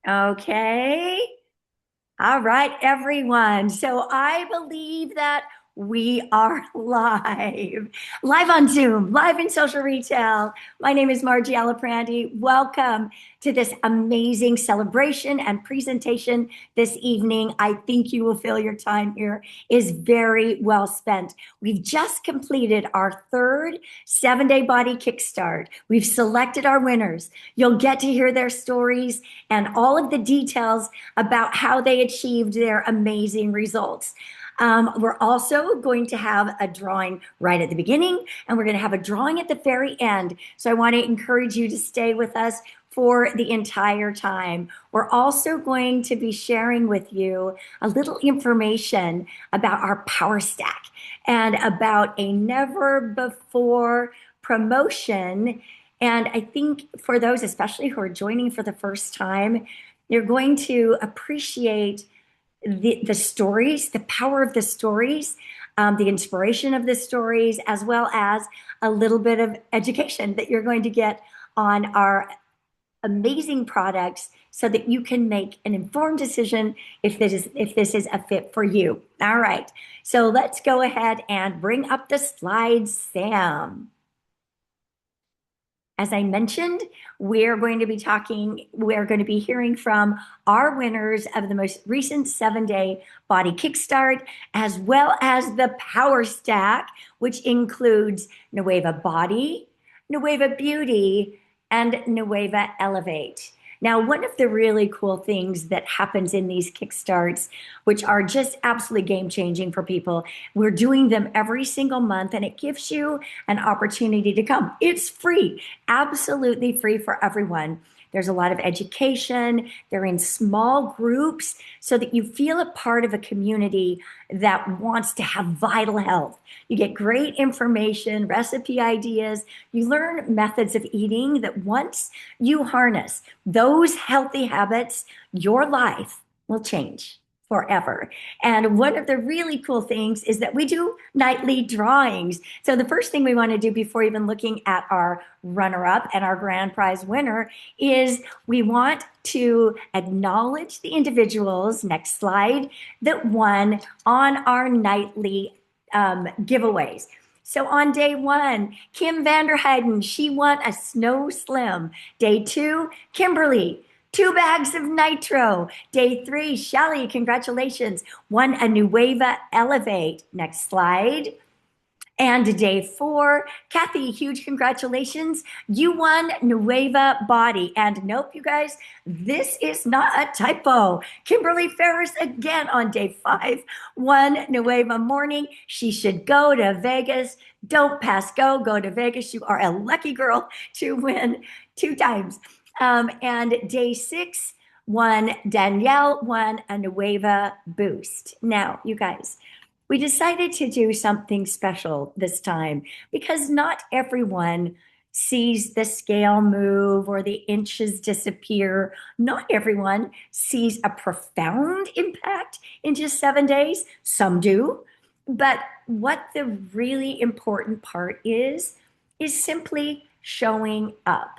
Okay. All right, everyone. So I believe that we are live on Zoom, live in social retail. My name is Margie Aliprandi. Welcome to this amazing celebration and presentation this evening. I think you will feel your time here is very well spent. We've just completed our third 7-day body kickstart. We've selected our winners. You'll get to hear their stories and all of the details about how they achieved their amazing results. We're also going to have a drawing right at the beginning, and we're going to have a drawing at the very end. So I want to encourage you to stay with us for the entire time. We're also going to be sharing with you a little information about our power stack and about a never before promotion. And I think for those, especially who are joining for the first time, you're going to appreciate the stories, the power of the stories, the inspiration of the stories, as well as a little bit of education that you're going to get on our amazing products so that you can make an informed decision if this is a fit for you. All right. So let's go ahead and bring up the slides, Sam. As I mentioned, we're going to be hearing from our winners of the most recent 7-day Body Kickstart, as well as the Power Stack, which includes Nueva Body, Nueva Beauty, and Nueva Elevate. Now, one of the really cool things that happens in these Kickstarts, which are just absolutely game changing for people, we're doing them every single month, and it gives you an opportunity to come. It's free, absolutely free for everyone. There's a lot of education. They're in small groups so that you feel a part of a community that wants to have vital health. You get great information, recipe ideas. You learn methods of eating that once you harness those healthy habits, your life will change forever. And one of the really cool things is that we do nightly drawings. So the first thing we want to do before even looking at our runner-up and our grand prize winner is we want to acknowledge the individuals, next slide, that won on our nightly giveaways. So on day 1, Kim Vanderheiden, she won a Snow Slim. Day 2, Kimberly, 2 bags of Nitro. Day 3, Shelly, congratulations, won a Nueva Elevate. Next slide. And day 4, Kathy, huge congratulations. You won Nueva Body. And nope, you guys, this is not a typo. Kimberly Ferris again on day 5 won Nueva Morning. She should go to Vegas. Don't pass go. Go to Vegas. You are a lucky girl to win 2 times. And day 6, Danielle won a Nueva Boost. Now, you guys, we decided to do something special this time because not everyone sees the scale move or the inches disappear. Not everyone sees a profound impact in just 7 days. Some do. But what the really important part is simply showing up.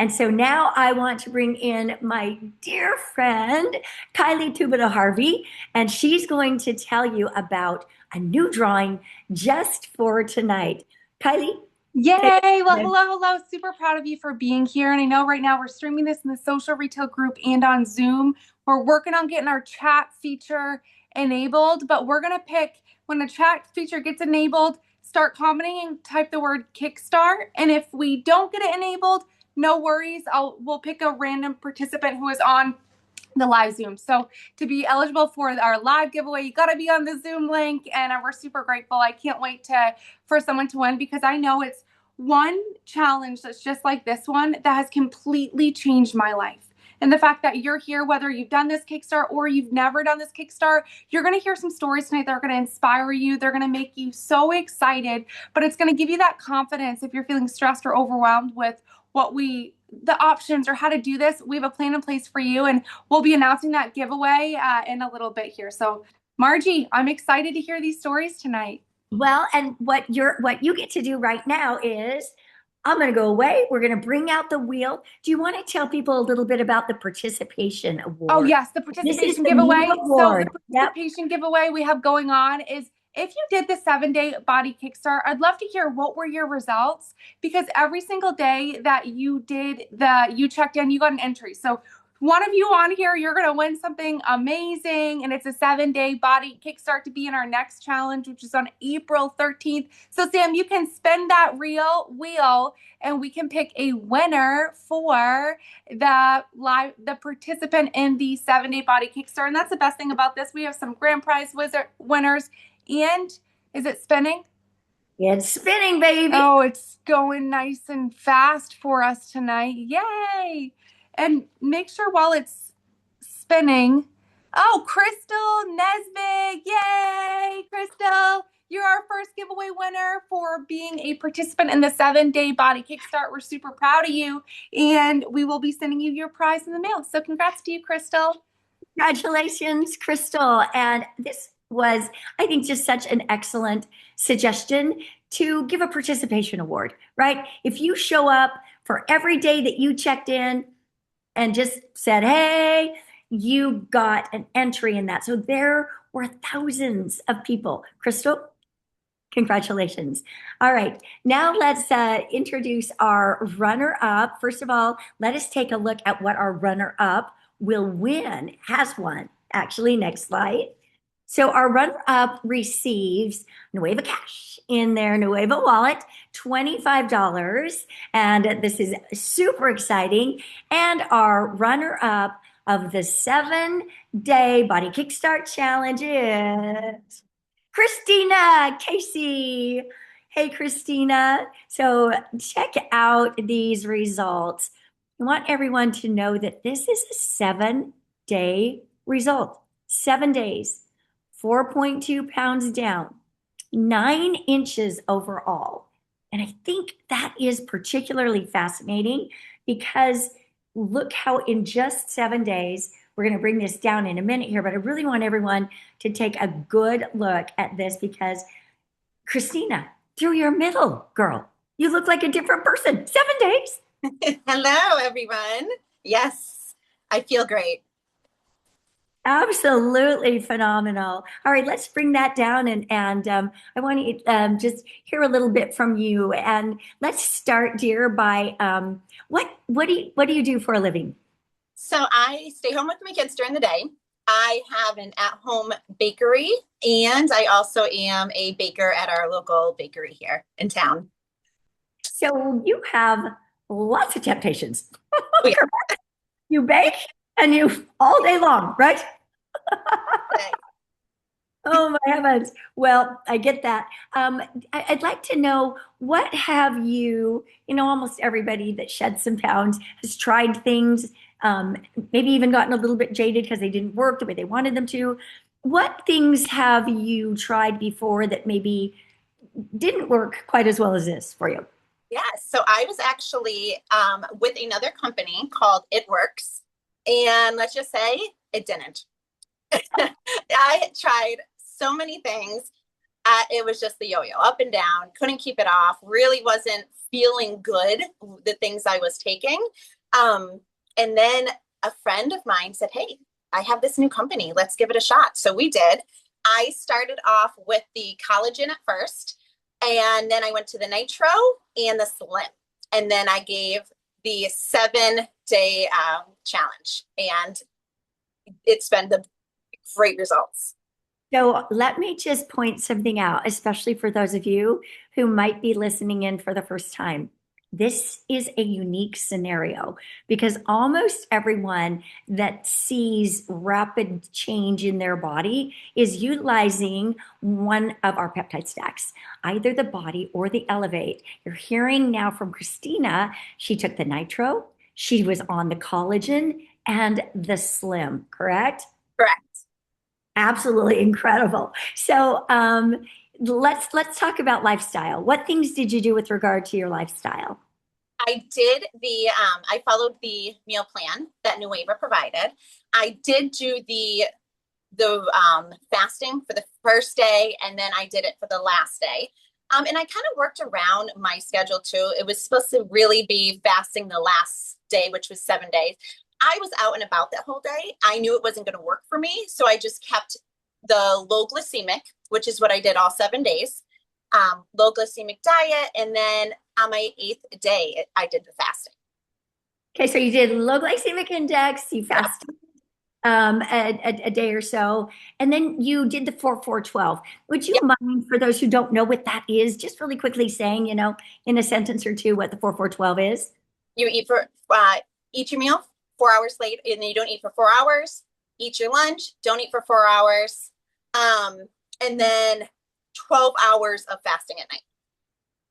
And so now I want to bring in my dear friend, Kylie Tubita Harvey, and she's going to tell you about a new drawing just for tonight. Kylie, take Yay! Well, it. hello. Super proud of you for being here. And I know right now we're streaming this in the social retail group and on Zoom. We're working on getting our chat feature enabled, but we're going to pick when the chat feature gets enabled, start commenting and type the word Kickstart. And if we don't get it enabled, no worries. We'll pick a random participant who is on the live Zoom. So to be eligible for our live giveaway, you got to be on the Zoom link, and we're super grateful. I can't wait for someone to win because I know it's one challenge that's just like this one that has completely changed my life. And the fact that you're here, whether you've done this Kickstart or you've never done this Kickstart, you're going to hear some stories tonight that are going to inspire you. They're going to make you so excited, but it's going to give you that confidence if you're feeling stressed or overwhelmed with the options or how to do this. We have a plan in place for you, and we'll be announcing that giveaway in a little bit here. So Margie, I'm excited to hear these stories tonight. Well, and what you get to do right now is I'm going to go away. We're going to bring out the wheel. Do you want to tell people a little bit about the participation Oh, award? yes, the This is participation the new giveaway. So, the award. Yep. participation giveaway we have going on is if you did the 7-day body kickstart, I'd love to hear what were your results because every single day that you checked in, you got an entry. So, one of you on here, you're going to win something amazing. And it's a 7-day body kickstart to be in our next challenge, which is on April 13th. So, Sam, you can spin that real wheel and we can pick a winner for the participant in the 7-day body kickstart. And that's the best thing about this. We have some grand prize winners. And is it spinning? It's spinning, baby. Oh, it's going nice and fast for us tonight. Yay! And make sure while it's spinning. Oh, Crystal Nesbitt. Yay, Crystal. You're our first giveaway winner for being a participant in the 7-day body kickstart. We're super proud of you. And we will be sending you your prize in the mail. So congrats to you, Crystal. Congratulations, Crystal. And this was, I think, just such an excellent suggestion to give a participation award, right? If you show up for every day that you checked in and just said, hey, you got an entry in that. So there were thousands of people. Crystal, congratulations. All right, now let's introduce our runner up. First of all, let us take a look at what our runner up will win, has won. Actually, next slide. So our runner up receives Nueva Cash in their Nueva wallet, $25. And this is super exciting. And our runner up of the 7-day Body Kickstart Challenge is Christina Casey. Hey, Christina. So check out these results. I want everyone to know that this is a 7-day result. 7 days, 4.2 pounds down, 9 inches overall. And I think that is particularly fascinating because look how in just 7 days, we're going to bring this down in a minute here, but I really want everyone to take a good look at this because Christina, through your middle, girl, you look like a different person. 7 days. Hello, everyone. Yes, I feel great. Absolutely phenomenal. All right, let's bring that down and I want to just hear a little bit from you. And let's start, dear, by what do you do for a living? So I stay home with my kids during the day. I have an at-home bakery, and I also am a baker at our local bakery here in town. So you have lots of temptations. Oh, yeah. You bake and you all day long, right? Oh my heavens. Well, I get that. I'd like to know what have almost everybody that sheds some pounds has tried things, maybe even gotten a little bit jaded because they didn't work the way they wanted them to. What things have you tried before that maybe didn't work quite as well as this for you? Yes. So I was actually with another company called It Works, and let's just say it didn't. I tried so many things. It was just the yo-yo, up and down, couldn't keep it off, really wasn't feeling good, the things I was taking. And then a friend of mine said, hey, I have this new company. Let's give it a shot. So we did. I started off with the collagen at first, and then I went to the nitro and the slim. And then I gave the 7-day challenge, and it's been the great results. So let me just point something out, especially for those of you who might be listening in for the first time. This is a unique scenario because almost everyone that sees rapid change in their body is utilizing one of our peptide stacks, either the Body or the Elevate. You're hearing now from Christina, she took the Nitro, she was on the collagen and the Slim, correct? Correct. Absolutely incredible. So let's talk about lifestyle. What things did you do with regard to your lifestyle? I did I followed the meal plan that Nueva provided. I did do the fasting for the first day, and then I did it for the last day. And I kind of worked around my schedule too. It was supposed to really be fasting the last day, which was 7 days. I was out and about that whole day. I knew it wasn't going to work for me. So I just kept the low glycemic, which is what I did all 7 days, low glycemic diet. And then on my 8th day, I did the fasting. Okay, so you did low glycemic index, you Yeah. fasted a day or so, and then you did the 4-4-12. Would you Yeah. mind, for those who don't know what that is, just really quickly saying, in a sentence or two, what the 4-4-12 is? You eat your meal 4 hours late, and then you don't eat for 4 hours. Eat your lunch. Don't eat for 4 hours. And then 12 hours of fasting at night.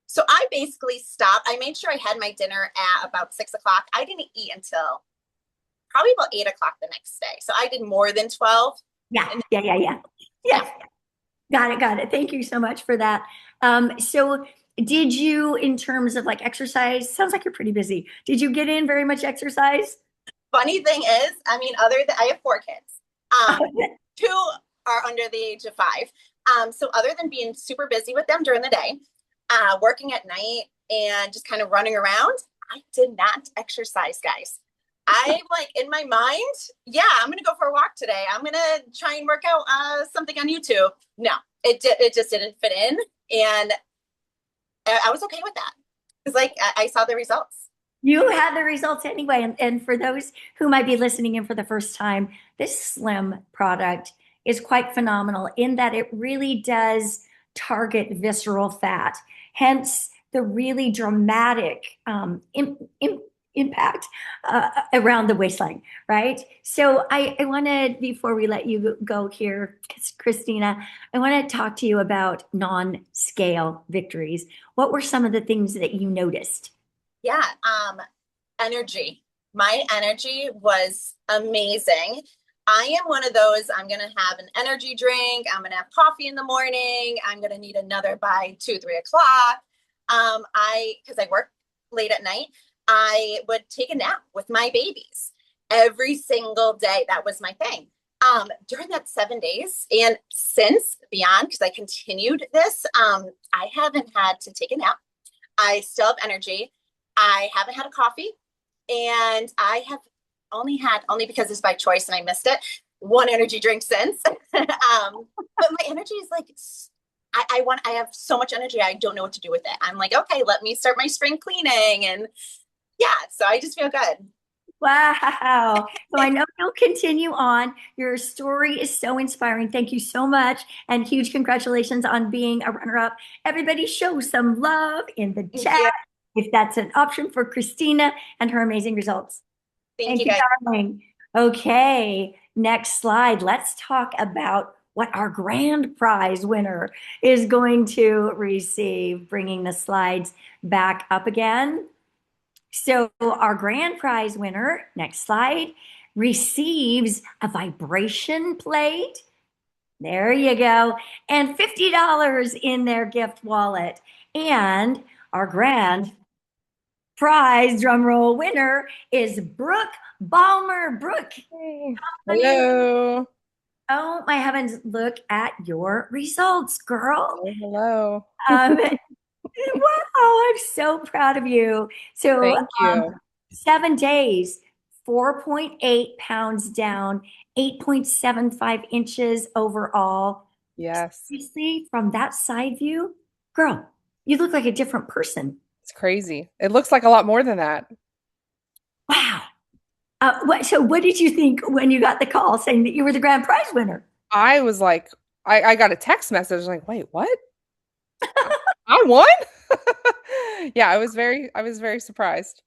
So I basically stopped. I made sure I had my dinner at about 6 o'clock. I didn't eat until probably about 8 o'clock the next day. So I did more than 12. Yeah, And yeah, yeah, yeah. yeah, Yes, got it, got it. Thank you so much for that. So did you, in terms of like exercise, sounds like you're pretty busy. Did you get in very much exercise? funny thing is, I mean, other than I have 4 kids, two are under the age of 5. So other than being super busy with them during the day, working at night and just kind of running around, I did not exercise, guys. I'm like in my mind, yeah, I'm gonna go for a walk today. I'm gonna try and work out something on YouTube. No, it just didn't fit in, and I was okay with that because like I saw the results. You had the results anyway. And for those who might be listening in for the first time, this Slim product is quite phenomenal in that it really does target visceral fat, hence the really dramatic impact around the waistline, right? So I want to, before we let you go here, Christina, I want to talk to you about non-scale victories. What were some of the things that you noticed? Yeah, energy. My energy was amazing. I am one of those, I'm going to have an energy drink. I'm going to have coffee in the morning. I'm going to need another by 2, 3 o'clock. Because I work late at night, I would take a nap with my babies every single day. That was my thing. During that 7 days and since beyond, because I continued this, I haven't had to take a nap. I still have energy. I haven't had a coffee, and I have only because it's by choice and I missed it, one energy drink since. But my energy is like I have so much energy. I don't know what to do with it. I'm like, okay, let me start my spring cleaning, and yeah, so I just feel good. Wow. So I know you'll continue on. Your story is so inspiring. Thank you so much. And huge congratulations on being a runner-up. Everybody show some love in the Thank chat you. if that's an option for Christina and her amazing results. Thank Thank you you, guys. darling. Okay, next slide. Let's talk about what our grand prize winner is going to receive. Bringing the slides back up again. So our grand prize winner, next slide, receives a vibration plate. There you go. And $50 in their gift wallet. And our grand prize drum roll winner is Brooke Balmer. Brooke, Hey. honey. Hello. Oh my heavens, look at your results, girl. Hello. Um, wow, I'm so proud of you. So, Thank you. 7 days, 4.8 pounds down, 8.75 inches overall. Yes, Seriously, from that side view, girl, you look like a different person. it's crazy. It looks like a lot more than that. Wow. So what did you think when you got the call saying that you were the grand prize winner? I was like, I got a text message like, wait, what? I, I won? Yeah, I was very surprised.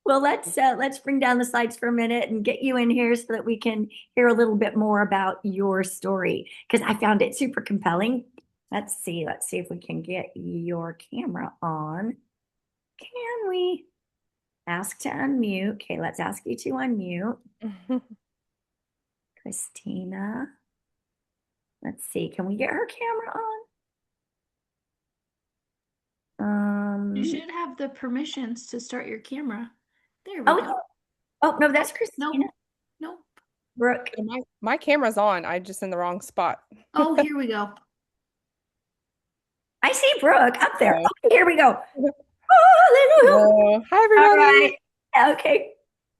Well, let's bring down the slides for a minute and get you in here so that we can hear a little bit more about your story because I found it super compelling. Let's see if we can get your camera on. Can we? Ask to unmute. Okay, let's ask you to unmute. Christina. Let's see. Can we get her camera on? You should have the permissions to start your camera. There we Oh, go. oh no, that's Nope. Christina. Nope. Brooke. My camera's on. I just in the wrong spot. Oh, here we go. I see Brooke up there. Oh. Okay, here we go. Hallelujah. Hello. Hi, All everybody. right. Okay.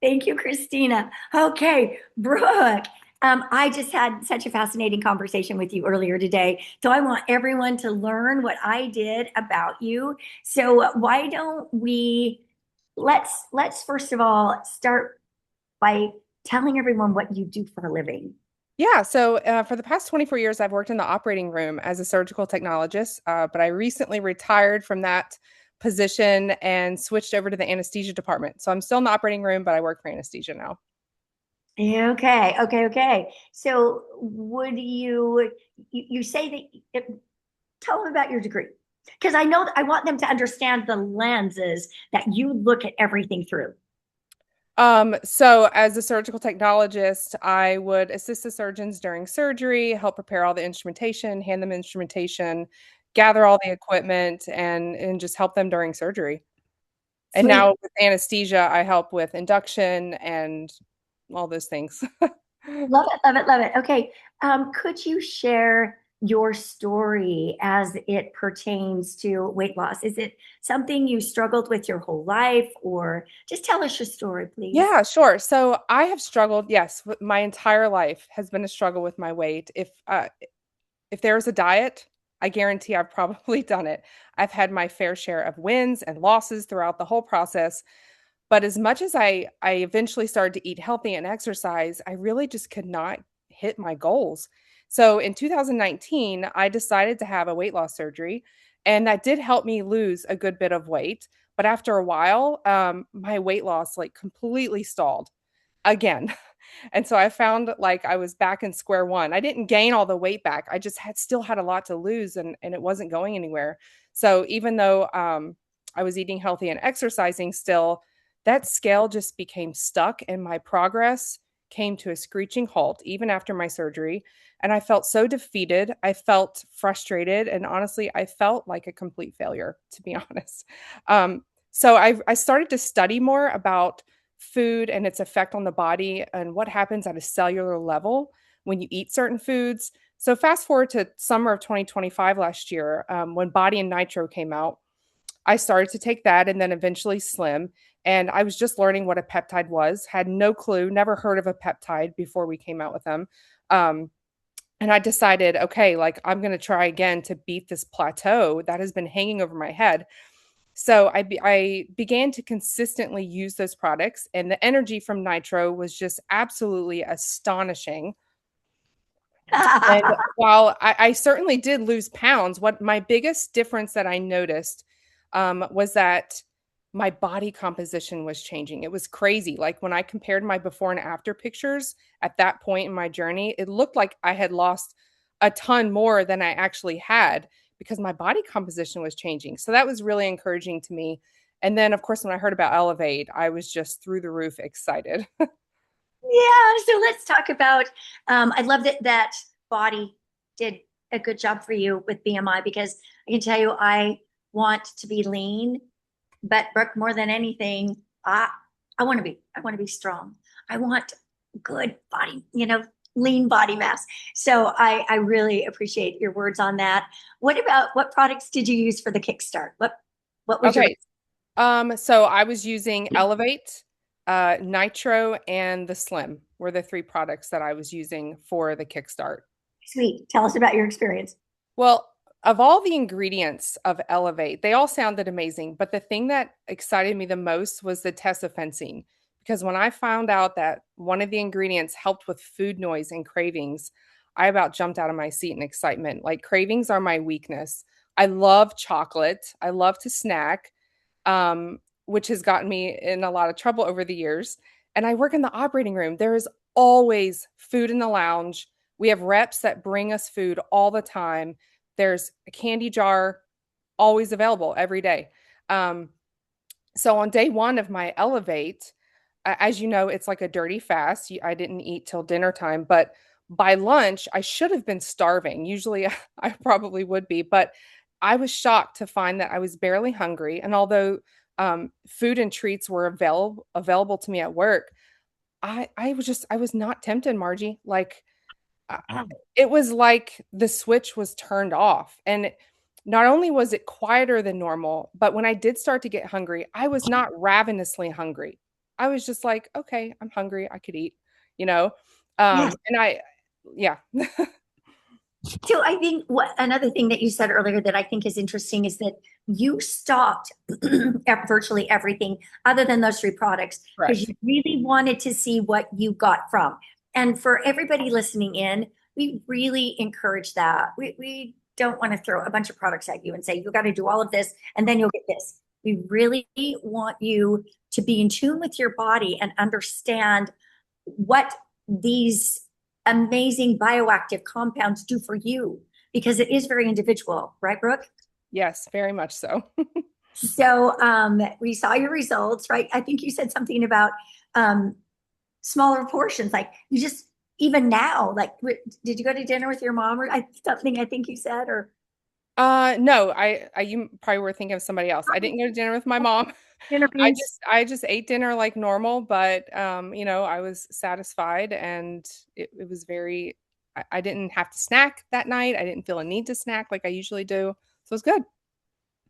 Thank you, Christina. Okay, Brooke. I just had such a fascinating conversation with you earlier today. So I want everyone to learn what I did about you. So why don't we let's first of all start by telling everyone what you do for a living. Yeah, so for the past 24 years, I've worked in the operating room as a surgical technologist, but I recently retired from that position and switched over to the anesthesia department. So I'm still in the operating room, but I work for anesthesia now. Okay, okay. So would you say that tell them about your degree? Because I know that I want them to understand the lenses that you look at everything through. So as a surgical technologist, I would assist the surgeons during surgery, help prepare all the instrumentation, hand them instrumentation, gather all the equipment, and just help them during surgery. And Sweet. now with anesthesia, I help with induction and all those things. Love it, love it, love it. Okay. Could you share your story as it pertains to weight loss? Is it something you struggled with your whole life, or just tell us your story, please? Yeah, sure. So I have struggled, yes, my entire life has been a struggle with my weight. If there's a diet, I guarantee I've probably done it. I've had my fair share of wins and losses throughout the whole process. But as much as I eventually started to eat healthy and exercise, I really just could not hit my goals. So in 2019, I decided to have a weight loss surgery, and that did help me lose a good bit of weight. But after a while, my weight loss like completely stalled again. And so I found like I was back in square one. I didn't gain all the weight back. I just had still had a lot to lose and it wasn't going anywhere. So even though I was eating healthy and exercising still, that scale just became stuck and my progress came to a screeching halt even after my surgery. And I felt so defeated. I felt frustrated. And honestly, I felt like a complete failure, to be honest. So I started to study more about food and its effect on the body and what happens at a cellular level when you eat certain foods. So fast forward to summer of 2025 last year, when Body and Nitro came out, I started to take that and then eventually Slim. And I was just learning what a peptide was, had no clue, never heard of a peptide before we came out with them. Um, and I decided, okay, like I'm going to try again to beat this plateau that has been hanging over my head. So I began to consistently use those products, and the energy from Nitro was just absolutely astonishing. And while I certainly did lose pounds, what my biggest difference that I noticed was that my body composition was changing. It was crazy. Like when I compared my before and after pictures at that point in my journey, it looked like I had lost a ton more than I actually had because my body composition was changing. So that was really encouraging to me. And then, of course, when I heard about Elevate, I was just through the roof excited. Yeah, so let's talk about I love that Body did a good job for you with BMI because I can tell you I want to be lean, but Brooke, more than anything, I want to be strong. I want good body, lean body mass. So I really appreciate your words on that. What products did you use for the Kickstart? What was your Okay, so I was using Elevate, Nitro, and the Slim were the three products that I was using for the Kickstart. sweet? Tell us about your experience. Well, of all the ingredients of Elevate, they all sounded amazing, but the thing that excited me the most was the tesofensine. Because when I found out that one of the ingredients helped with food noise and cravings, I about jumped out of my seat in excitement. Like cravings are my weakness. I love chocolate. I love to snack, which has gotten me in a lot of trouble over the years. And I work in the operating room. There is always food in the lounge. We have reps that bring us food all the time. There's a candy jar always available every day. Um, so on day one of my Elevate, as you know, it's like a dirty fast. I didn't eat till dinner time, but by lunch, I should have been starving. Usually I probably would be, but I was shocked to find that I was barely hungry. And although food and treats were available to me at work, I was not tempted, Margie. Like uh, it was like the switch was turned off. And not only was it quieter than normal, but when I did start to get hungry, I was not ravenously hungry. I was just like, okay, I'm hungry. I could eat, you know? Yes. And yeah. So I think what another thing that you said earlier that I think is interesting is that you stopped at virtually everything other than those three products because Correct. you really wanted to see what you got from. And for everybody listening in, we really encourage that. We don't want to throw a bunch of products at you and say, you got to do all of this and then you'll get this. We really want you to be in tune with your body and understand what these amazing bioactive compounds do for you because it is very individual, right, Brooke? Yes, very much so. So we saw your results, right? I think you said something about um, smaller portions, like you just even now, like did you go to dinner with your mom or something? I think you said, or No, you probably were thinking of somebody else. I didn't go to dinner with my mom. interviews. I just ate dinner like normal, but I was satisfied and it was very I didn't have to snack that night. I didn't feel a need to snack like I usually do. So it was good.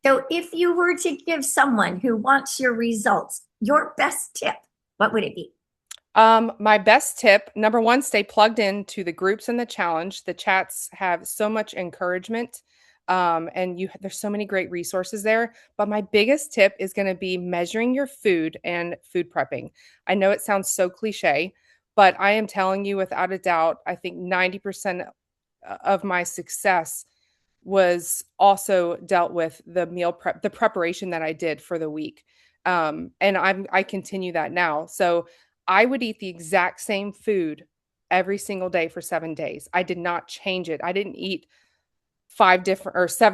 So if you were to give someone who wants your results your best tip, what would it be? My best tip, number one, stay plugged into the groups and the challenge. The chats have so much encouragement. And there's so many great resources there. But my biggest tip is going to be measuring your food and food prepping. I know it sounds so cliche, but I am telling you without a doubt, I think 90% of my success was also dealt with the preparation that I did for the week. And I continue that now. So I would eat the exact same food every single day for 7 days. I did not change it. I didn't eat 7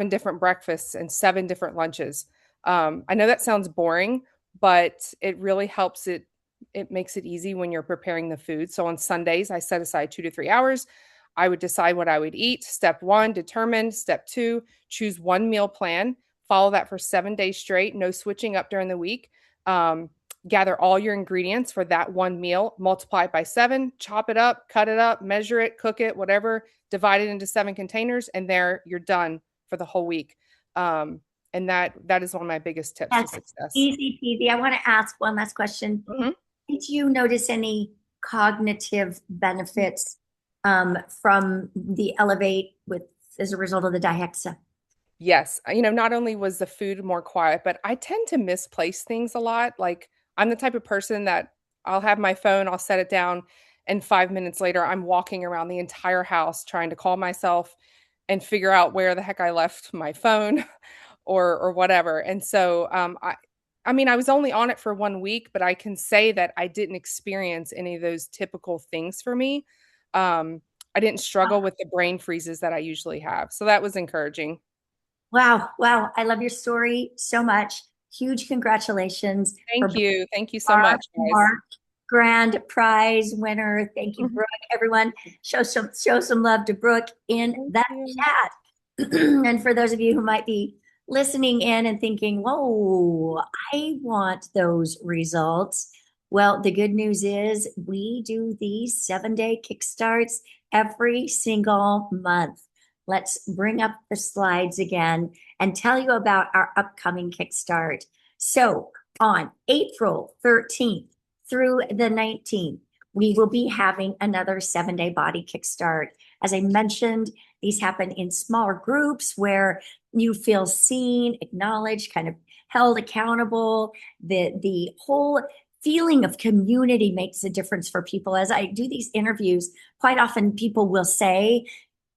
different breakfasts and 7 different lunches. I know that sounds boring, but it really helps it makes it easy when you're preparing the food. So on Sundays, I set aside 2 to 3 hours. I would decide what I would eat. Step one, determine. Step two, choose one meal plan. Follow that for 7 days straight. No switching up during the week. Gather all your ingredients for that one meal, multiply it by 7, chop it up, cut it up, measure it, cook it, whatever, divide it into 7 containers, and there you're done for the whole week. And that is one of my biggest tips to That's success. easy peasy. I want to ask one last question. Mhm. Did you notice any cognitive benefits from the Elevate with as a result of the dihexa? Yes. Not only was the food more quiet, but I tend to misplace things a lot. Like, I'm the type of person that I'll have my phone, I'll set it down, and 5 minutes later, I'm walking around the entire house trying to call myself and figure out where the heck I left my phone or whatever. And so I mean, I was only on it for 1 week, but I can say that I didn't experience any of those typical things for me. Um, I didn't struggle with the brain freezes that I usually have. So that was encouraging. Wow, wow. I love your story so much. Huge congratulations for Thank being you. Thank you so our much, guys. Mark Grand Prize winner. Thank you, Mhm. Brooke. Everyone, show some love to Brooke in Thank that you. chat. And for those of you who might be listening in and thinking, whoa, I want those results. Well, the good news is we do these 7 day kickstarts every single month. Let's bring up the slides again and tell you about our upcoming kickstart. So on April 13th through the 19th, we will be having another 7 day body kickstart. As I mentioned, these happen in smaller groups where you feel seen, acknowledged, kind of held accountable. The whole feeling of community makes a difference for people. As I do these interviews, quite often people will say,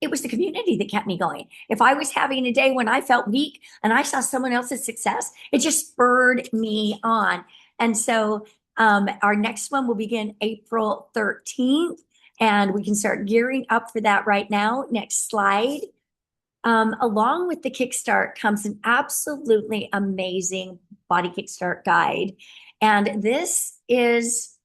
it was the community that kept me going. If I was having a day when I felt weak and I saw someone else's success, it just spurred me on. And so our next one will begin April 13th, and we can start gearing up for that right now. Next slide. Along with the Kickstart comes an absolutely amazing Body Kickstart guide. And this is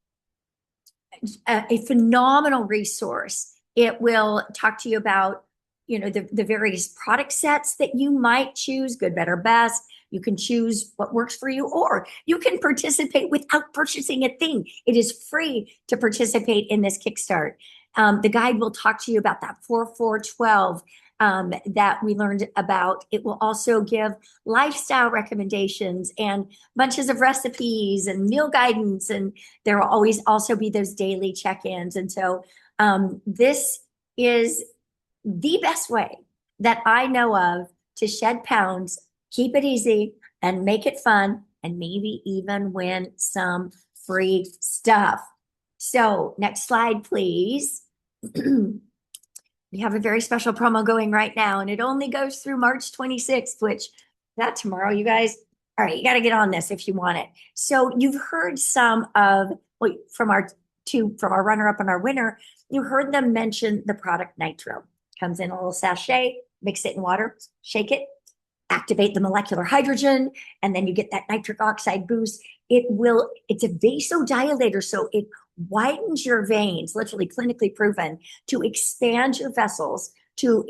a phenomenal resource. It will talk to you about, the various product sets that you might choose, good, better, best. You can choose what works for you, or you can participate without purchasing a thing. It is free to participate in this Kickstart. The guide will talk to you about that 4-4-12 that we learned about. It will also give lifestyle recommendations and bunches of recipes and meal guidance. And there will always also be those daily check-ins. And so this is the best way that I know of to shed pounds, keep it easy, and make it fun, and maybe even win some free stuff. So next slide, please. We have a very special promo going right now, and it only goes through March 26th, which not tomorrow, you guys. All right, you got to get on this if you want it. So you've heard some of from our runner-up and our winner. You heard them mention the product Nitro. Comes in a little sachet, mix it in water, shake it, activate the molecular hydrogen, and then you get that nitric oxide boost. It's a vasodilator, so it widens your veins, literally clinically proven, to expand your vessels, to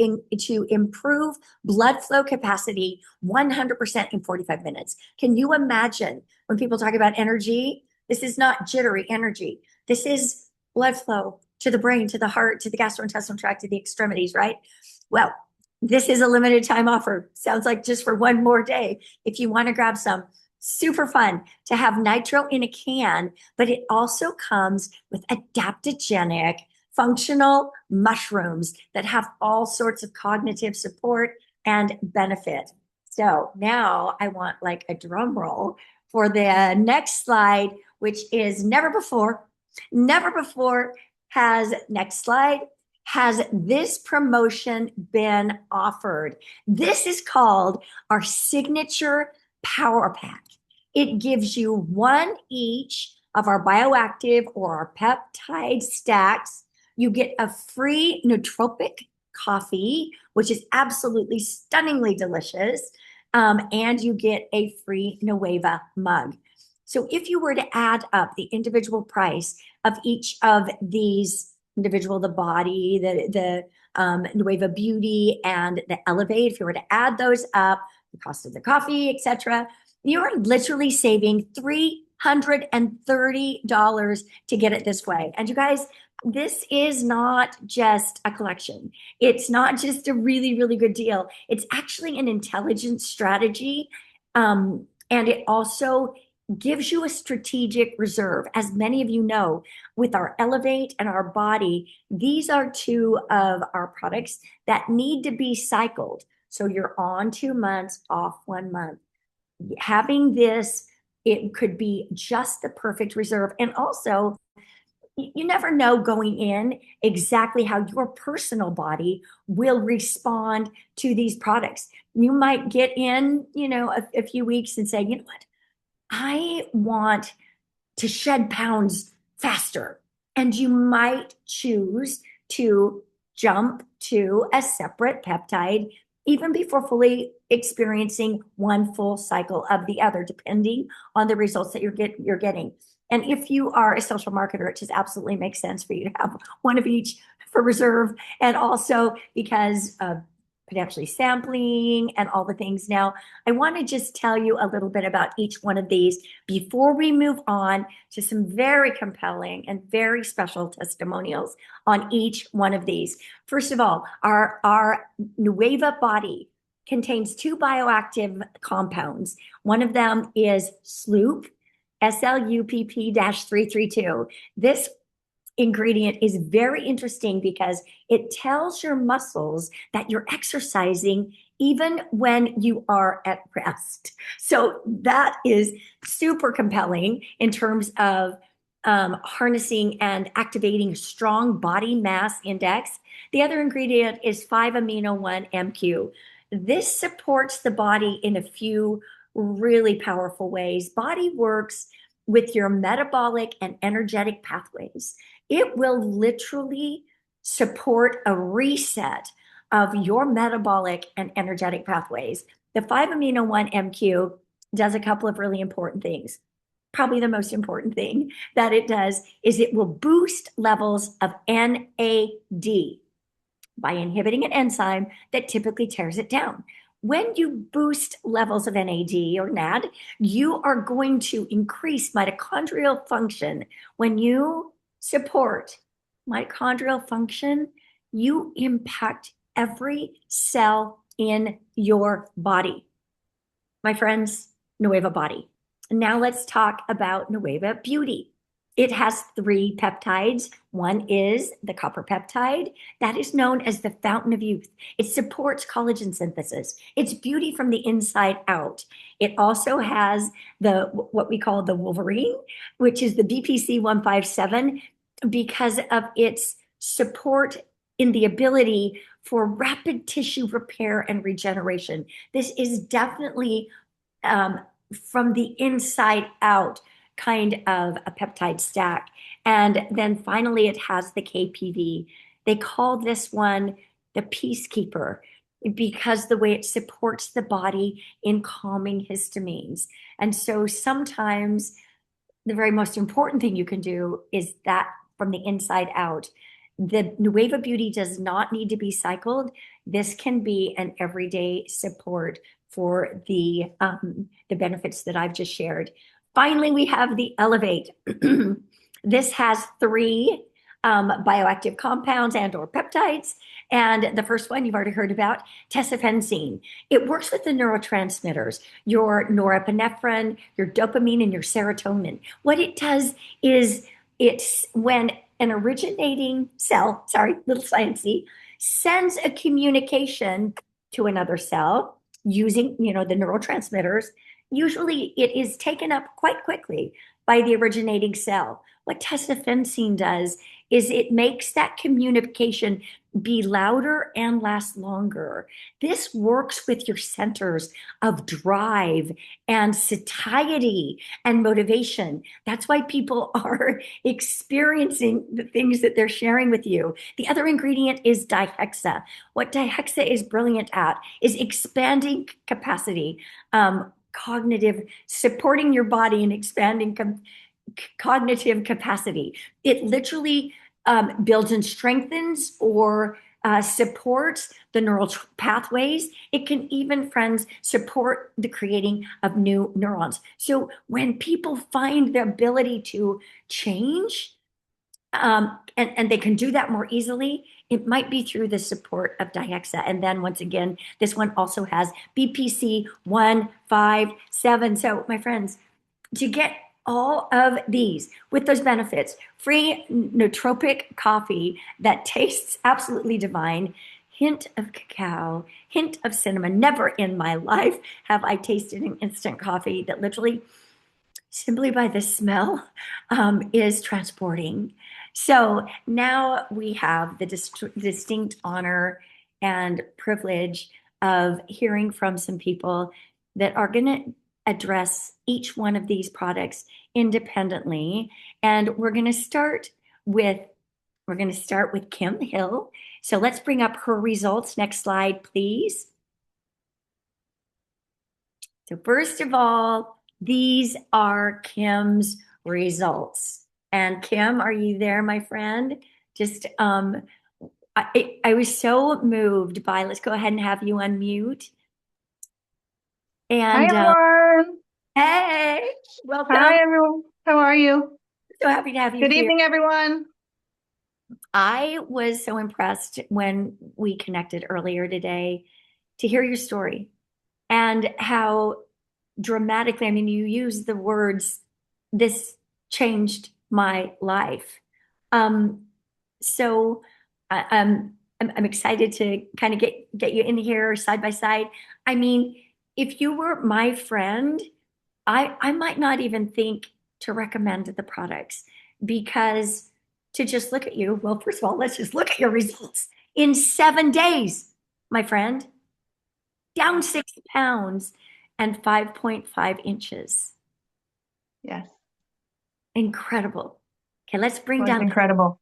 improve blood flow capacity 100% in 45 minutes. Can you imagine when people talk about energy? This is not jittery energy. This is blood flow to the brain, to the heart, to the gastrointestinal tract, to the extremities, right? Well, this is a limited time offer. Sounds like just for one more day. If you want to grab some, super fun to have Nitro in a can, but it also comes with adaptogenic functional mushrooms that have all sorts of cognitive support and benefit. So now I want like a drum roll for the next slide, which is never before has this promotion been offered. This is called our signature power pack. It gives you one each of our bioactive or our peptide stacks. You get a free nootropic coffee, which is absolutely stunningly delicious. And you get a free Nueva mug. So if you were to add up the individual price of each of these the Body, the Nueva Beauty, and the Elevate, if you were to add those up, the cost of the coffee, etc., you're literally saving $330 to get it this way. And you guys, this is not just a collection. It's not just a really, really good deal. It's actually an intelligent strategy. And it also gives you a strategic reserve. As many of you know, with our Elevate and our Body, these are two of our products that need to be cycled. So you're on 2 months, off 1 month. Having this, it could be just the perfect reserve. And also, you never know going in exactly how your personal body will respond to these products. You might get in, a few weeks and say, you know what? I want to shed pounds faster. And you might choose to jump to a separate peptide even before fully experiencing one full cycle of the other, depending on the results that you're getting. And if you are a social marketer, it just absolutely makes sense for you to have one of each for reserve, and also because of potentially sampling and all the things. Now, I want to just tell you a little bit about each one of these before we move on to some very compelling and very special testimonials on each one of these. First of all, our Nueva Body contains 2 bioactive compounds. One of them is SLUP, SLUPP-332. This ingredient is very interesting because it tells your muscles that you're exercising even when you are at rest. So that is super compelling in terms of harnessing and activating strong body mass index. The other ingredient is 5-amino-1-MQ. This supports the body in a few really powerful ways. Body works with your metabolic and energetic pathways. It will literally support a reset of your metabolic and energetic pathways. The 5-amino-1-MQ does a couple of really important things. Probably the most important thing that it does is it will boost levels of NAD by inhibiting an enzyme that typically tears it down. When you boost levels of NAD or NAD, you are going to increase mitochondrial function. When you support mitochondrial function, you impact every cell in your body. My friends, Nueva Body. Now let's talk about Nueva Beauty. It has 3 peptides. One is the copper peptide that is known as the fountain of youth. It supports collagen synthesis. It's beauty from the inside out. It also has the what we call the Wolverine, which is the BPC 157, because of its support in the ability for rapid tissue repair and regeneration. This is definitely from the inside out kind of a peptide stack. And then finally, it has the KPV. They call this one the peacekeeper because the way it supports the body in calming histamines. And so sometimes the very most important thing you can do is that from the inside out. The Nueva Beauty does not need to be cycled. This can be an everyday support for the benefits that I've just shared. Finally, we have the Elevate. This has 3 bioactive compounds and or peptides. And the first one you've already heard about, tesofensine. It works with the neurotransmitters, your norepinephrine, your dopamine, and your serotonin. What it does is it's when an originating cell, sorry, little sciencey, sends a communication to another cell using, the neurotransmitters, usually it is taken up quite quickly by the originating cell. What tesofensine does is it makes that communication be louder and last longer. This works with your centers of drive and satiety and motivation. That's why people are experiencing the things that they're sharing with you. The other ingredient is dihexa. What dihexa is brilliant at is expanding capacity, cognitive, supporting your body and expanding cognitive capacity. It literally builds and strengthens or supports the neural pathways. It can even, friends, support the creating of new neurons. So when people find the ability to change, and they can do that more easily, it might be through the support of dihexa. And then once again, this one also has BPC 157. So my friends, to get all of these with those benefits, free nootropic coffee that tastes absolutely divine, hint of cacao, hint of cinnamon. Never in my life have I tasted an instant coffee that literally, simply by the smell, is transporting. So now we have the distinct honor and privilege of hearing from some people that are going to address each one of these products independently. And we're going to start with Kim Hill. So let's bring up her results. Next slide, please. So first of all, these are Kim's results. And Kim, are you there, my friend? Just I was so moved by, let's go ahead and have you unmute. Hi, And everyone. hey, welcome. Hi, everyone. How are you? So happy to have you Good here. evening, everyone. I was so impressed when we connected earlier today to hear your story and how dramatically, I mean, you used the words, this changed my life. So I'm excited to kind of get you in here side by side. I mean, if you were my friend, I might not even think to recommend the products because to just look at you, well, first of all, let's just look at your results. In 7 days, my friend, down 6 pounds and 5.5 inches. Yes, Incredible. Okay, let's it was incredible.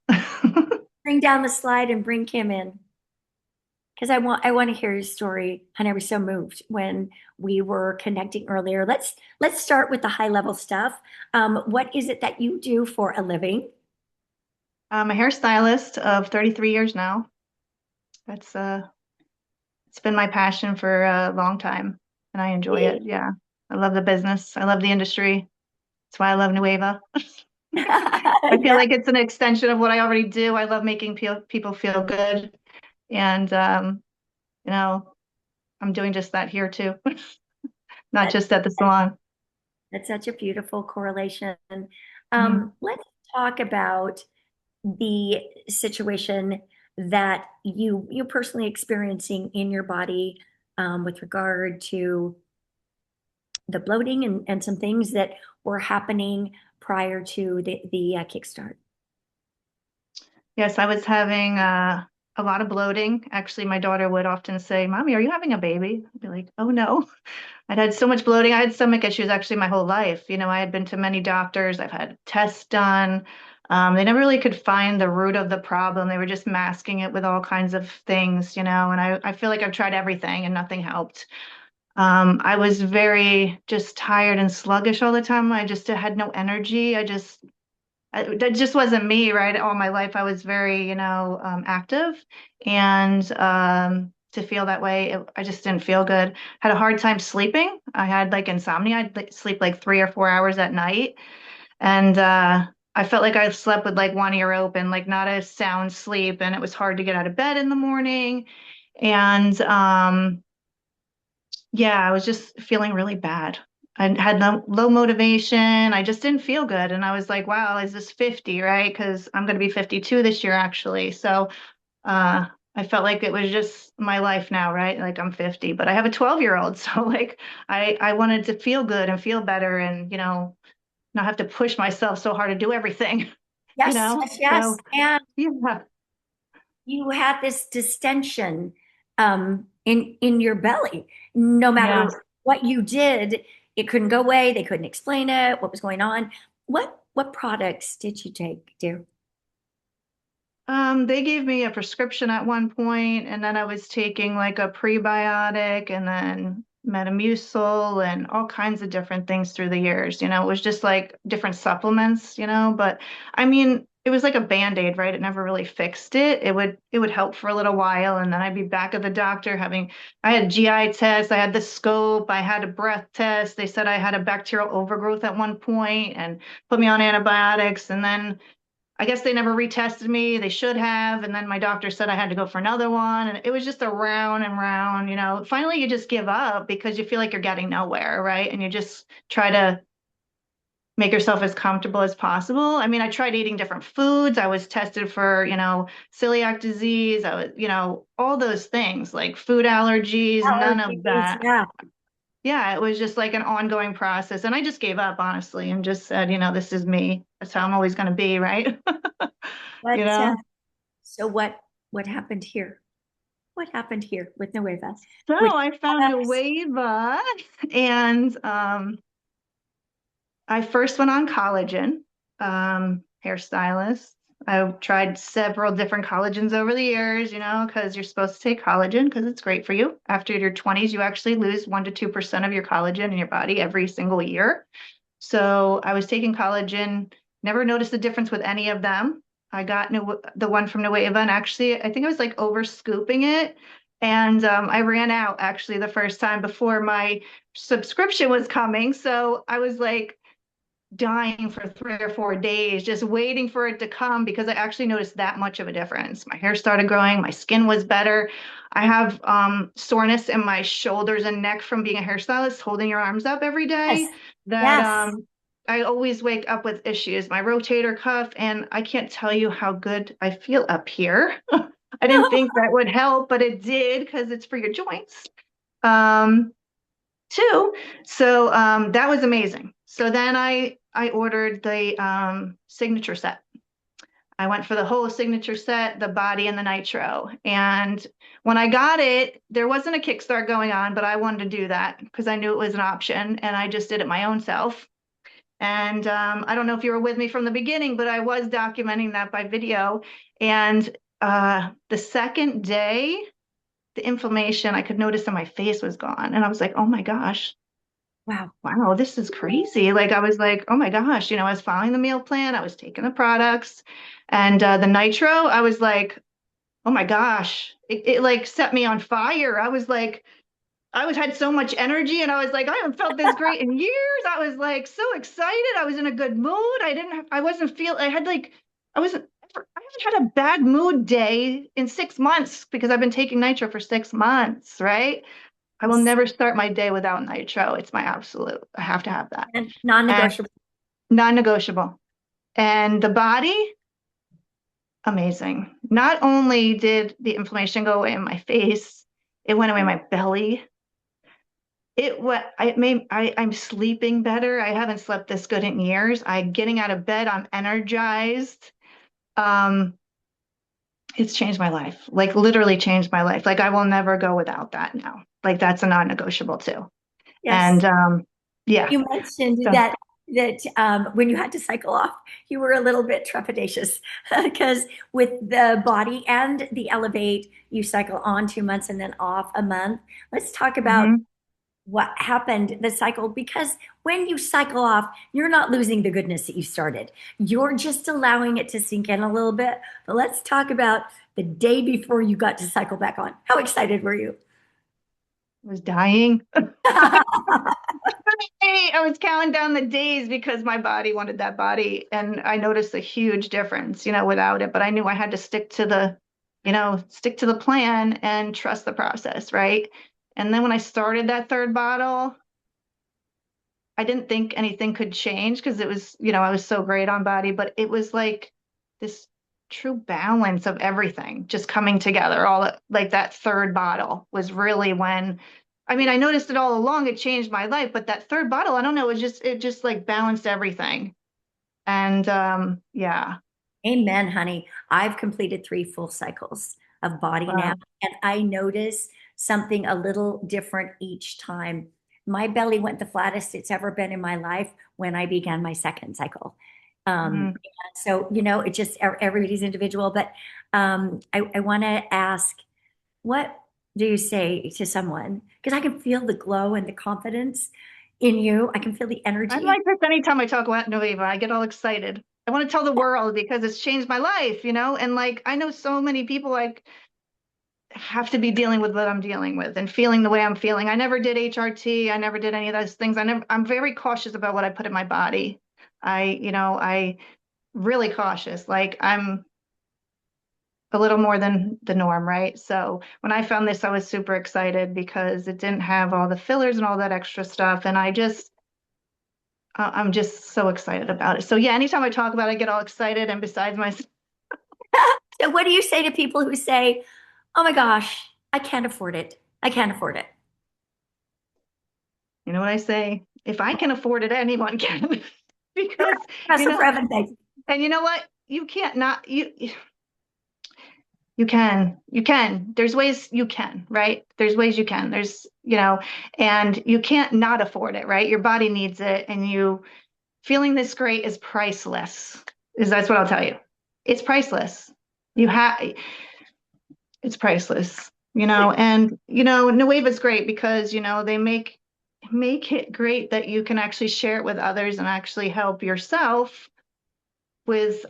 bring down the slide and bring Kim in. Because I want to hear your story. And I was so moved when we were connecting earlier. Let's start with the high level stuff. What is it that you do for a living? I'm a hairstylist of 33 years now. That's it's been my passion for a long time, and I enjoy it. Yeah, I love the business. I love the industry. That's why I love Nueva. I feel like it's an extension of what I already do. I love making people feel good, and I'm doing just that here too, not That, just at the salon. that's such a beautiful correlation. Mhm. Let's talk about the situation that you personally experiencing in your body with regard to the bloating and some things that were happening prior to the kickstart. Yes, I was having a lot of bloating. Actually, my daughter would often say, "Mommy, are you having a baby?" I'd be like, "Oh no." I'd had so much bloating. I had stomach issues actually my whole life. I had been to many doctors. I've had tests done. They never really could find the root of the problem. They were just masking it with all kinds of things, and I feel like I've tried everything and nothing helped. I was very just tired and sluggish all the time. I just had no energy. That just wasn't me, right? All my life, I was very, active, and to feel that way, I just didn't feel good. Had a hard time sleeping. I had like insomnia. I'd sleep like 3 or 4 hours at night, and I felt like I slept with like one ear open, like not a sound sleep, and it was hard to get out of bed in the morning. And yeah, I was just feeling really bad. I had low motivation. I just didn't feel good. And I was like, wow, is this 50, right? Because I'm going to be 52 this year, actually. So uh, I felt like it was just my life now, right? Like I'm 50, but I have a 12-year-old. So like I wanted to feel good and feel better and, not have to push myself so hard to do everything, you Yes, know? yes, yes. So And yeah, you had this distension in your belly. No yeah. matter what you did, it couldn't go away. They couldn't explain it, what was going on. What products did you take, dear? They gave me a prescription at one point, and then I was taking like a prebiotic and then Metamucil and all kinds of different things through the years. It was just like different supplements, but I mean, it was like a Band-Aid, right? It never really fixed it. It would help for a little while, and then I'd be back at the doctor I had GI tests, I had the scope, I had a breath test. They said I had a bacterial overgrowth at one point and put me on antibiotics, and then I guess they never retested me. They should have. And then my doctor said I had to go for another one. And it was just a round and round. Finally, you just give up because you feel like you're getting nowhere, right? And you just try to make yourself as comfortable as possible. I mean, I tried eating different foods. I was tested for, celiac disease. I was, all those things like food allergies, none of Allergies, that. yeah. Yeah, it was just like an ongoing process. And I just gave up, honestly, and just said, this is me. That's how I'm always going to be, right? you But know? so what happened here? What happened here with Nueva? So Which I found products? Nueva, and I first went on collagen, hairstylist. I tried several different collagens over the years, because you're supposed to take collagen because it's great for you. After your 20s, you actually lose 1 to 2% of your collagen in your body every single year. So I was taking collagen, never noticed the difference with any of them. I got the one from Nueva, and actually, I think I was like over scooping it. And I ran out actually the first time before my subscription was coming. So I was like dying for 3 or 4 days, just waiting for it to come because I actually noticed that much of a difference. My hair started growing, my skin was better. I have soreness in my shoulders and neck from being a hairstylist, holding your arms up every Yes, day. That yes. I always wake up with issues, my rotator cuff, and I can't tell you how good I feel up here. I didn't think that would help, but it did because it's for your joints. Um, too. So that was amazing. So then I ordered the signature set. I went for the whole signature set, the body and the nitro. And when I got it, there wasn't a Kickstart going on, but I wanted to do that because I knew it was an option, and I just did it my own self. And I don't know if you were with me from the beginning, but I was documenting that by video. And the second day, the inflammation I could notice on my face was gone. And I was like, oh my gosh, Wow. wow, this is crazy. Like I was like, oh my gosh, I was following the meal plan, I was taking the products, and the nitro, I was like, oh my gosh, it like set me on fire. I was like, I was had so much energy, and I was like, I haven't felt this great in years. I was like so excited. I was in a good mood. I wasn't feel. I had like, I wasn't. I haven't had a bad mood day in 6 months because I've been taking nitro for 6 months, right? I will never start my day without nitro. It's my absolute, I have to have that. And And non-negotiable. non-negotiable. And the body, amazing. Not only did the inflammation go away in my face, it went away in my belly. I'm sleeping better. I haven't slept this good in years. I'm getting out of bed. I'm energized. Um, it's changed my life, like literally changed my life. Like I will never go without that now. Like that's a non-negotiable too. Yes. And yeah, You mentioned so that when you had to cycle off, you were a little bit trepidatious because with the body and the elevate, you cycle on 2 months and then off a month. Let's talk about mhm. what happened the cycle, because when you cycle off, you're not losing the goodness that you started. You're just allowing it to sink in a little bit. But let's talk about the day before you got to cycle back on. How excited were you? I was dying. I was counting down the days because my body wanted that body, and I noticed a huge difference, without it. But I knew I had to stick to the plan and trust the process, right? And then when I started that third bottle, I didn't think anything could change because it was, I was so great on body, but it was like this true balance of everything just coming together. Like that third bottle was really when, I mean, I noticed it all along. It changed my life, but that third bottle, I don't know, it just like balanced everything. And yeah, Amen, honey. I've completed 3 full cycles of body now, wow. and I notice something a little different each time. My belly went the flattest it's ever been in my life when I began my second cycle. Mhm. So, it just everybody's individual, but I want to ask, what do you say to someone? Because I can feel the glow and the confidence in you. I can feel the I'm energy. like this anytime I talk about Nueva, I get all excited. I want to tell the world because it's changed my life, and like I know so many people like have to be dealing with what I'm dealing with and feeling the way I'm feeling. I never did HRT. I never did any of those things. I'm very cautious about what I put in my body. I really cautious. Like I'm a little more than the norm, right? So when I found this, I was super excited because it didn't have all the fillers and all that extra stuff. And I'm just so excited about it. So yeah, anytime I talk about it, I get all excited. And besides my, So, what do you say to people who say, oh my gosh, I can't afford it? I can't afford it. you know what I say? If I can afford it, anyone can. Because, you Professor know, for heaven's sake. and you know what? You can't not you can. There's ways you can, right? There's ways you can. And you can't not afford it, right? Your body needs it, and you feeling this great is priceless. That's what I'll tell you. It's priceless. You have it's priceless, and Nueva's great because they make it great that you can actually share it with others and actually help yourself with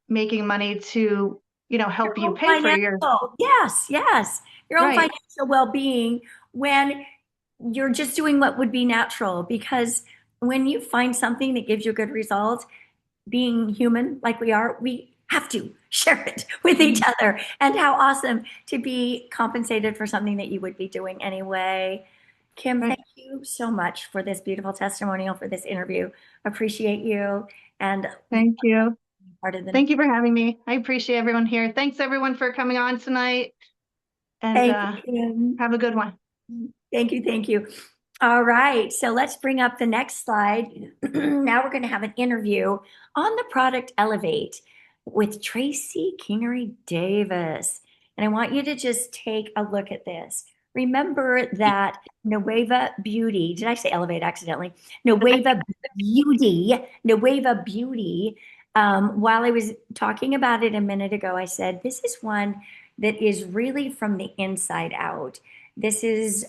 making money to help Your you own pay for your financial, yes, yes, your own right. financial well-being when you're just doing what would be natural. Because when you find something that gives you a good result, being human like we are, we have to share it with each Mhm. other. And how awesome to be compensated for something that you would be doing anyway. Kim, Right. thank you so much for this beautiful testimonial, for this interview. Appreciate you and Thank you. part of the. Thank you for having me. I appreciate everyone here. Thanks everyone for coming on tonight, and Thank you, Kim. have a good one. Thank you. Thank you. All right. So let's bring up the next slide. Now we're going to have an interview on the product Elevate with Tracy Kingery Davis. And I want you to just take a look at this. Remember that Nueva Beauty, did I say Elevate accidentally? Nueva Beauty. While I was talking about it a minute ago, I said, this is one that is really from the inside out. This is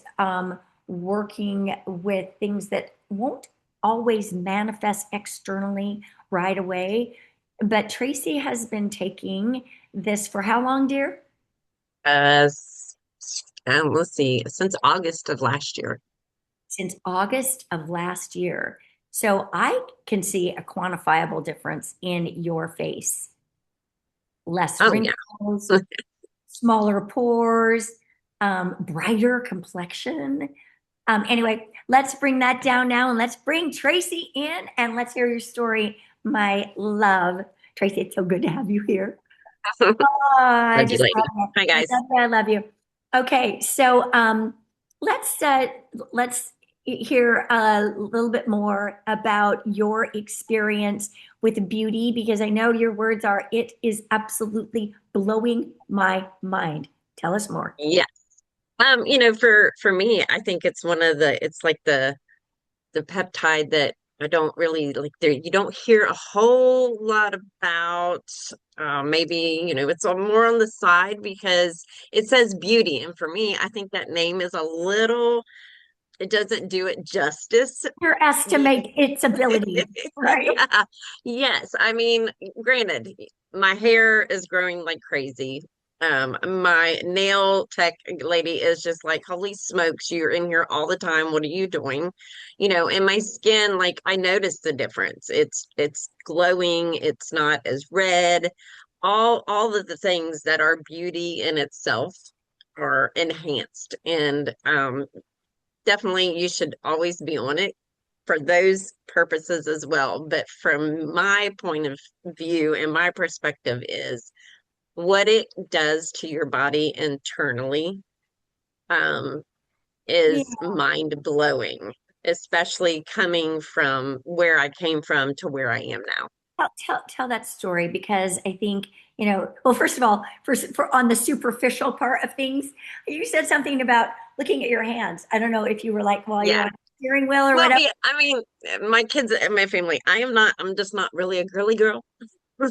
working with things that won't always manifest externally right away. But Tracy has been taking this for how long, dear? Uh, and let's see, since August of last year. Since August of last year. So I can see a quantifiable difference in your face. less Oh yeah. wrinkles, smaller pores, brighter complexion. Anyway, let's bring that down now and let's bring Tracy in and let's hear your story, my love. Tracy, it's so good to have you here. Oh, I Love you, just love lady. you. Hi, I guys. love you. I love you. Okay, so let's uh, let's hear a little bit more about your experience with beauty because I know your words are, it is absolutely blowing my mind. Tell us more. Yeah. For me, I think it's it's like the peptide that I don't really like there. You don't hear a whole lot about. Maybe, it's more on the side because it says beauty. And for me, I think that name is a little, it doesn't do it justice. Underestimate its ability, right? Yeah. Yes. I mean, granted, my hair is growing like crazy. My nail tech lady is just like, holy smokes, you're in here all the time. What are you doing? And my skin, like I noticed the difference. It's glowing, it's not as red. All of the things that are beauty in itself are enhanced. And definitely you should always be on it for those purposes as well. But from my point of view and my perspective is what it does to your body internally um, Yeah. is mind blowing, especially coming from where I came from to where I am now. Tell that story because I think, well, first of all, for on the superficial part of things, you said something about looking at your hands. I don't know if you were like while you're Yeah. on the steering wheel or Well, whatever. yeah, I mean, my kids and my family, I'm just not really a girly girl.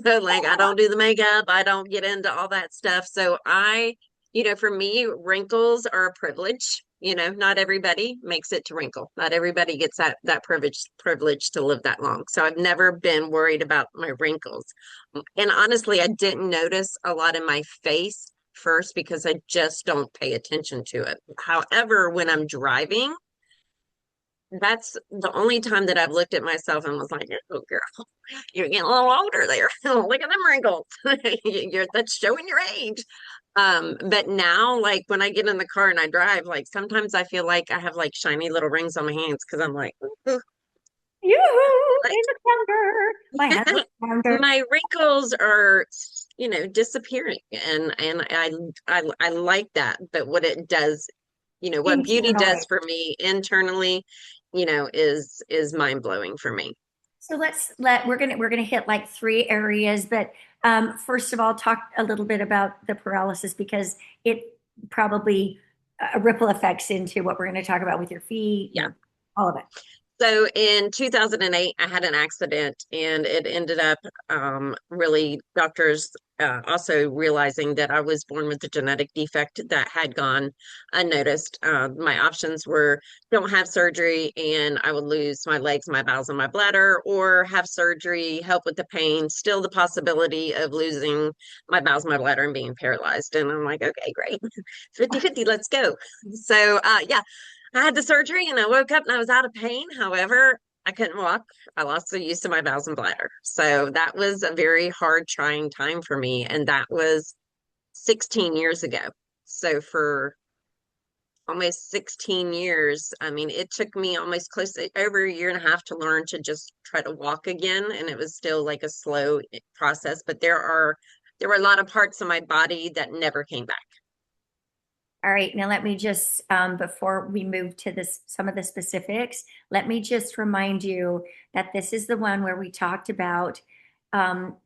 So like I don't do the makeup, I don't get into all that stuff. So for me, wrinkles are a privilege. Not everybody makes it to wrinkle. Not everybody gets that privilege to live that long. So I've never been worried about my wrinkles. And honestly, I didn't notice a lot in my face first because I just don't pay attention to it. However, when I'm driving, that's the only time that I've looked at myself and was like, oh girl, you're getting a little older there. Look at them wrinkles. That's showing your age. But now, like when I get in the car and I drive, like sometimes I feel like I have like shiny little rings on my hands because I'm like, ooh, Yoo-hoo, like it's younger. My hands look younger. my wrinkles are, disappearing, and I like that. But what it does, what beauty does Internally. for me internally, is mind blowing for me. So we're gonna hit like three areas, but first of all, talk a little bit about the paralysis because it probably ripple effects into what we're going to talk about with your feet, Yeah. all of it. So in 2008, I had an accident and it ended up really doctors also realizing that I was born with a genetic defect that had gone unnoticed. My options were don't have surgery and I would lose my legs, my bowels, and my bladder, or have surgery, help with the pain, still the possibility of losing my bowels, my bladder, and being paralyzed. And I'm like, okay, great. 50-50, let's go. So yeah, I had the surgery and I woke up and I was out of pain. However, I couldn't walk. I lost the use of my bowels and bladder. So that was a very hard, trying time for me. And that was 16 years ago. So for almost 16 years, I mean, it took me almost close to over a year and a half to learn to just try to walk again. And it was still like a slow process, but there were a lot of parts of my body that never came back. All right, now let me just, before we move to this, some of the specifics, let me just remind you that this is the one where we talked about um,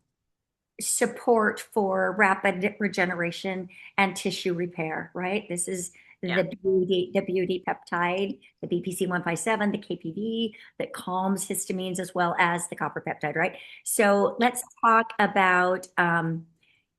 support for rapid regeneration and tissue repair, right? This is Yeah. the beauty peptide, the BPC 157, the KPV that calms histamines as well as the copper peptide, right? So let's talk about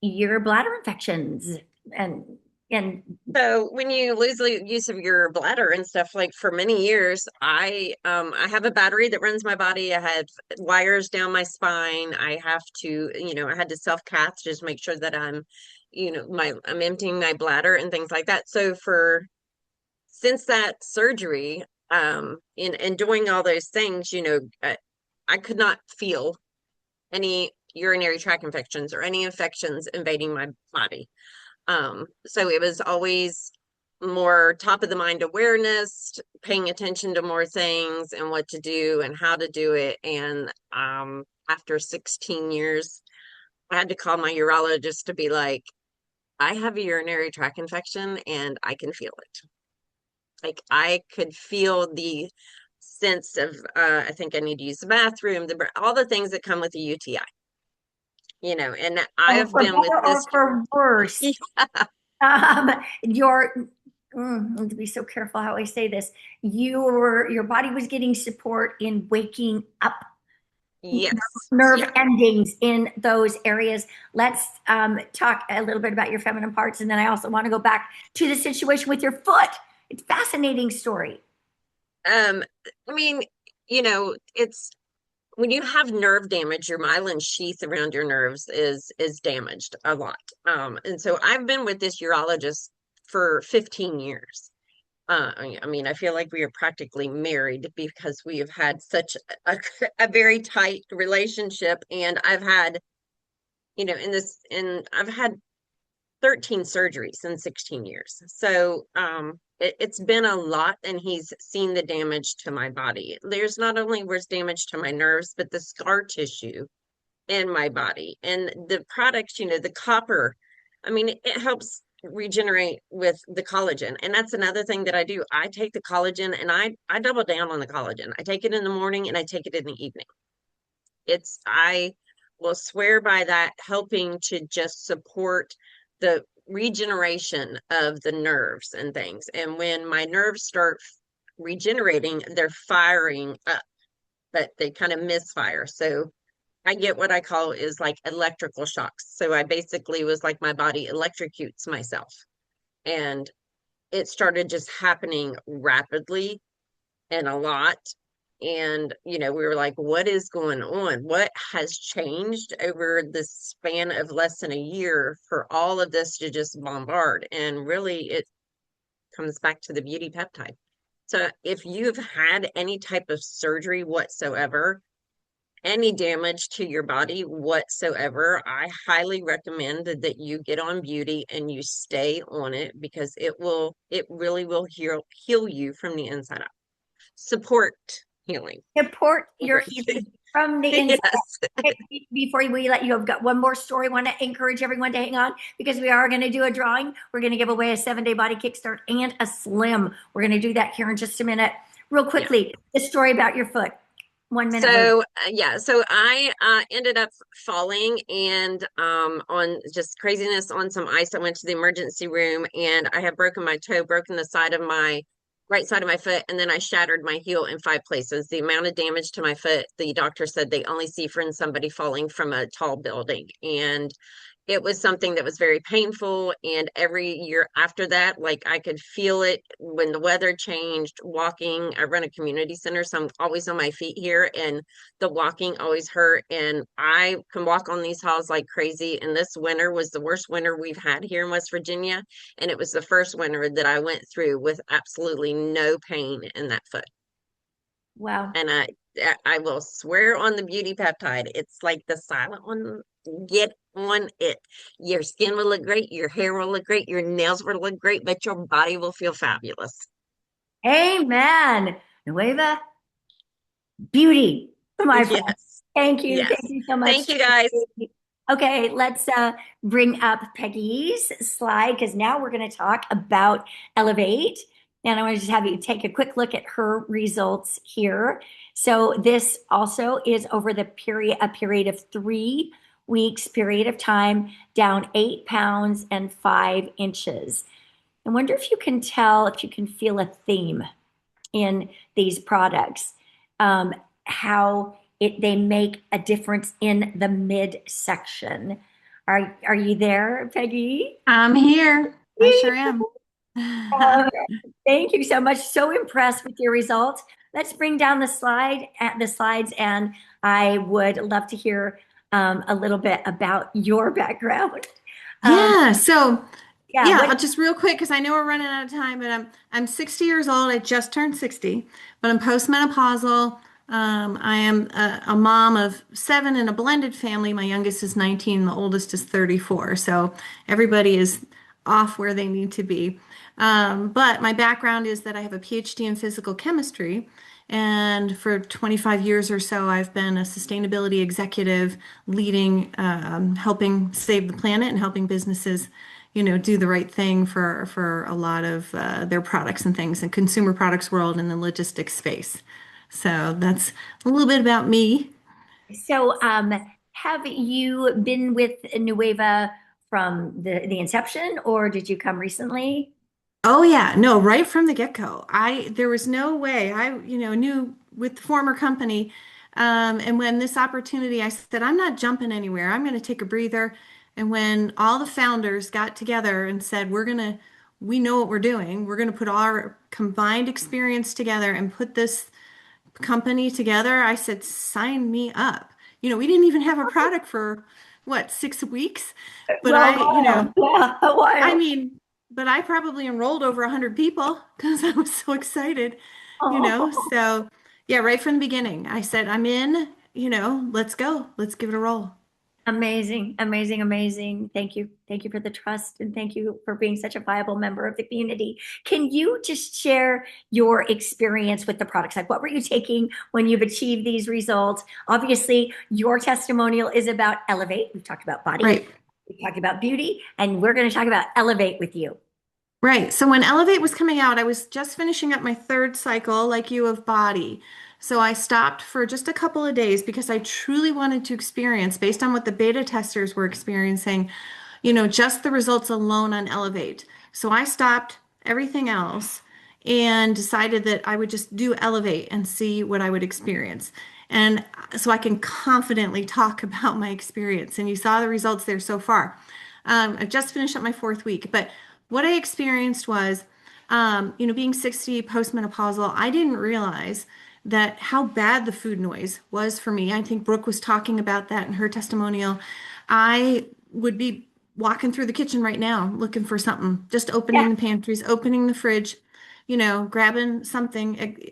your bladder infections and and So when you lose the use of your bladder and stuff, like for many years, I have a battery that runs my body. I have wires down my spine. I have to, I had to self-cath just make sure that I'm emptying my bladder and things like that. So for since that surgery, and doing all those things, I could not feel urinary tract infections or any infections invading my body. So it was always more top of the mind awareness, paying attention to more things and what to do and how to do it. And after 16 years, I had to call my urologist to be like, I have a urinary tract infection and I can feel it. Like I could feel the sense of, I think I need to use the bathroom, all the things that come with a UTI, and I've For been with better this. or for worse, um, your I need to be so careful how I say this. Your body was getting support in waking up, Yes. nerve Yeah. endings in those areas. Let's talk a little bit about your feminine parts, and then I also want to go back to the situation with your foot. It's a fascinating story. I mean, it's when you have nerve damage, your myelin sheath around your nerves is damaged a lot. And so I've been with this urologist for 15 years. I mean, I feel like we are practically married because we have had such a very tight relationship, and I've had, and I've had 13 surgeries in 16 years. So it's been a lot, and he's seen the damage to my body. There's not only was damage to my nerves, but the scar tissue in my body. And the products, the copper, I mean, it helps regenerate with the collagen. And that's another thing that I do. I take the collagen and I double down on the collagen. I take it in the morning and I take it in the evening. I will swear by that, helping to just support the regeneration of the nerves and things. And when my nerves start regenerating, they're firing up, but they kind of misfire. So I get what I call is like electrical shocks. So I basically was like my body electrocutes myself. And it started just happening rapidly and a lot. And, we were like, what is going on? What has changed over the span of less than a year for all of this to just bombard? And really, it comes back to the beauty peptide. So if you've had any type of surgery whatsoever, any damage to your body whatsoever, I highly recommend that you get on beauty and you stay on it because it really will heal you from the inside out. Support healing. Support your healing from the inside. Yes. Before we let you, I've got one more story. I want to encourage everyone to hang on because we are going to do a drawing. We're going to give away a 7-day body kickstart and a slim. We're going to do that here in just a minute. Real quickly, the story about your foot. 1 minute. So I ended up falling and on just craziness on some ice. I went to the emergency room and I had broken my toe, broken the side of my right side of my foot, and then I shattered my heel in 5 places. The amount of damage to my foot, the doctor said they only see from somebody falling from a tall building. And it was something that was very painful. And every year after that, like I could feel it when the weather changed. Walking, I run a community center, so I'm always on my feet here, and the walking always hurt. And I can walk on these halls like crazy. And this winter was the worst winter we've had here in West Virginia. And it was the first winter that I went through with absolutely no pain in that foot. Wow. And I will swear on the beauty peptide. It's like the silent one. Get on it. Your skin will look great. Your hair will look great. Your nails will look great, but your body will feel fabulous. Amen. Nueva beauty, my friend. Yes. Thank you. Yes. Thank you so much. Thank you, guys. Okay, let's bring up Peggy's slide because now we're going to talk about Elevate. And I want to just have you take a quick look at her results here. So this also is over a period of 3 weeks period of time, down 8 pounds and 5 inches. I wonder if you can tell, if you can feel a theme in these products, how they make a difference in the midsection. Are you there, Peggy? I'm here. I sure am. Thank you so much. So impressed with your results. Let's bring down the slides, and I would love to hear a little bit about your background. Yeah. So Yeah, I'll just real quick because I know we're running out of time, but I'm 60 years old. I just turned 60, but I'm postmenopausal. I am a mom of seven in a blended family. My youngest is 19, the oldest is 34. So everybody is off where they need to be. But my background is that I have a PhD in physical chemistry. And for 25 years or so, I've been a sustainability executive leading, helping save the planet and helping businesses, do the right thing for a lot of their products and things in consumer products world and the logistics space. So that's a little bit about me. So, have you been with Nueva from the inception, or did you come recently? Oh yeah, no, right from the get-go. There was no way. Knew with the former company, and when this opportunity, I said, I'm not jumping anywhere. I'm going to take a breather. And when all the founders got together and said, we know what we're doing. We're going to put our combined experience together and put this company together, I said, sign me up. We didn't even have a product for what, 6 weeks? But Well, a while. Yeah, a I while. mean, but I probably enrolled over 100 people because I was so excited, Oh. So yeah, right from the beginning, I said, I'm in, let's go. Let's give it a roll. Amazing, amazing, amazing. Thank you. Thank you for the trust and thank you for being such a viable member of the community. Can you just share your experience with the products? Like, what were you taking when you've achieved these results? Obviously, your testimonial is about Elevate. We've talked about body, Right. we've talked about beauty, and we're going to talk about Elevate with you. Right. So when Elevate was coming out, I was just finishing up my third cycle, like you, of body. So I stopped for just a couple of days because I truly wanted to experience, based on what the beta testers were experiencing, just the results alone on Elevate. So I stopped everything else and decided that I would just do Elevate and see what I would experience. And so I can confidently talk about my experience. And you saw the results there so far. I've just finished up my fourth week, but what I experienced was, being 60 postmenopausal, I didn't realize that how bad the food noise was for me. I think Brooke was talking about that in her testimonial. I would be walking through the kitchen right now looking for something, just opening Yeah, the pantries, opening the fridge, grabbing something,